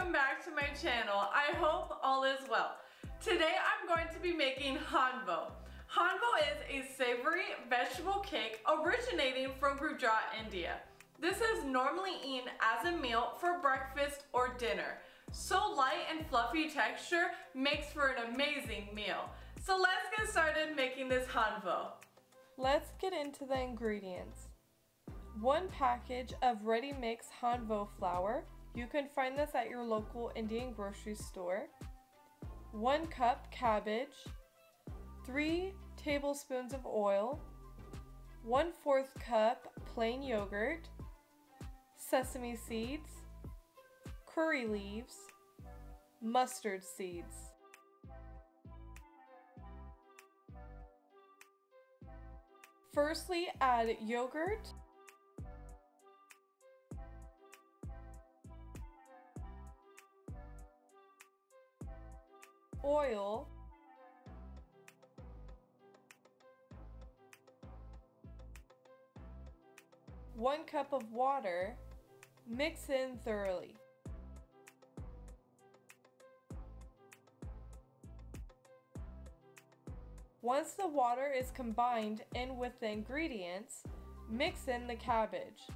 welcome back to my channel. I hope all is well. Today I'm going to be making Handvo. Handvo is a savory vegetable cake originating from Gujarat, India. This is normally eaten as a meal for breakfast or dinner. So light and fluffy texture makes for an amazing meal. So let's get started making this Handvo. Let's get into the ingredients. 1 package of ready-mix Handvo flour. You can find this at your local Indian grocery store. 1 cup cabbage. 3 tablespoons of oil. 1/4 cup plain yogurt. Sesame seeds. Curry leaves. Mustard seeds. Firstly, add yogurt, oil, one cup of water. Mix in thoroughly. Once the water is combined in with the ingredients, mix in the cabbage.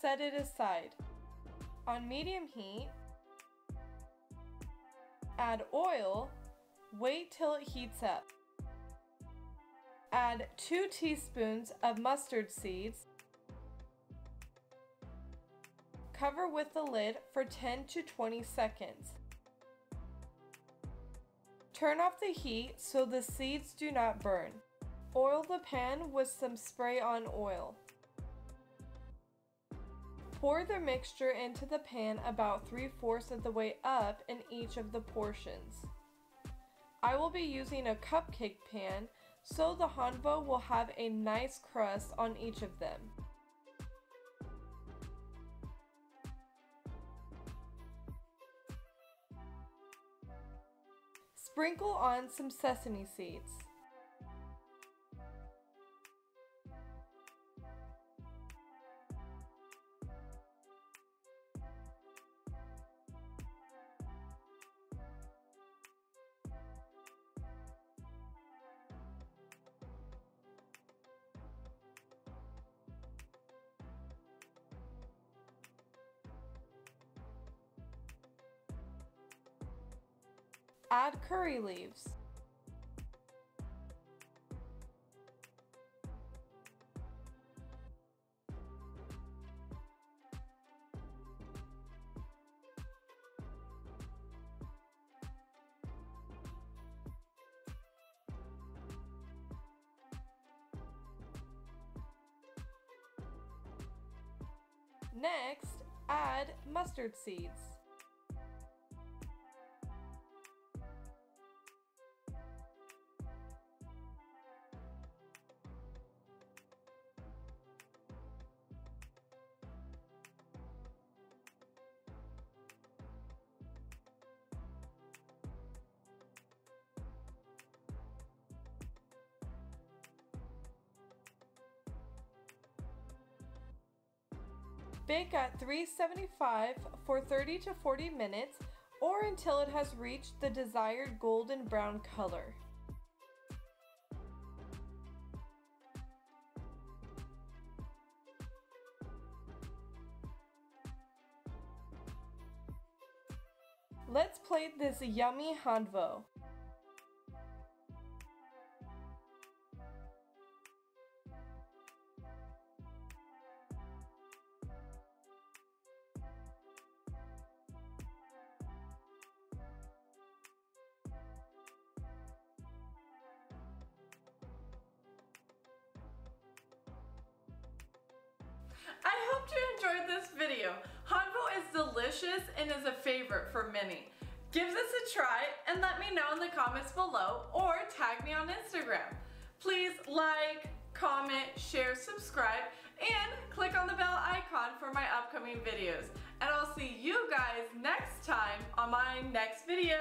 Set it aside. On medium heat, add oil. Wait till it heats up. Add 2 teaspoons of mustard seeds. Cover with the lid for 10 to 20 seconds. Turn off the heat so the seeds do not burn. Oil the pan with some spray-on oil. Pour the mixture into the pan about 3/4 of the way up in each of the portions. I will be using a cupcake pan, so the Handvo will have a nice crust on each of them. Sprinkle on some sesame seeds. Add curry leaves. Next, add mustard seeds. Bake at 375 for 30 to 40 minutes or until it has reached the desired golden brown color. Let's plate this yummy Handvo. I hope you enjoyed this video. Handvo is delicious and is a favorite for many. Give this a try and let me know in the comments below or tag me on Instagram. Please like, comment, share, subscribe, and click on the bell icon for my upcoming videos. And I'll see you guys next time on on my next video.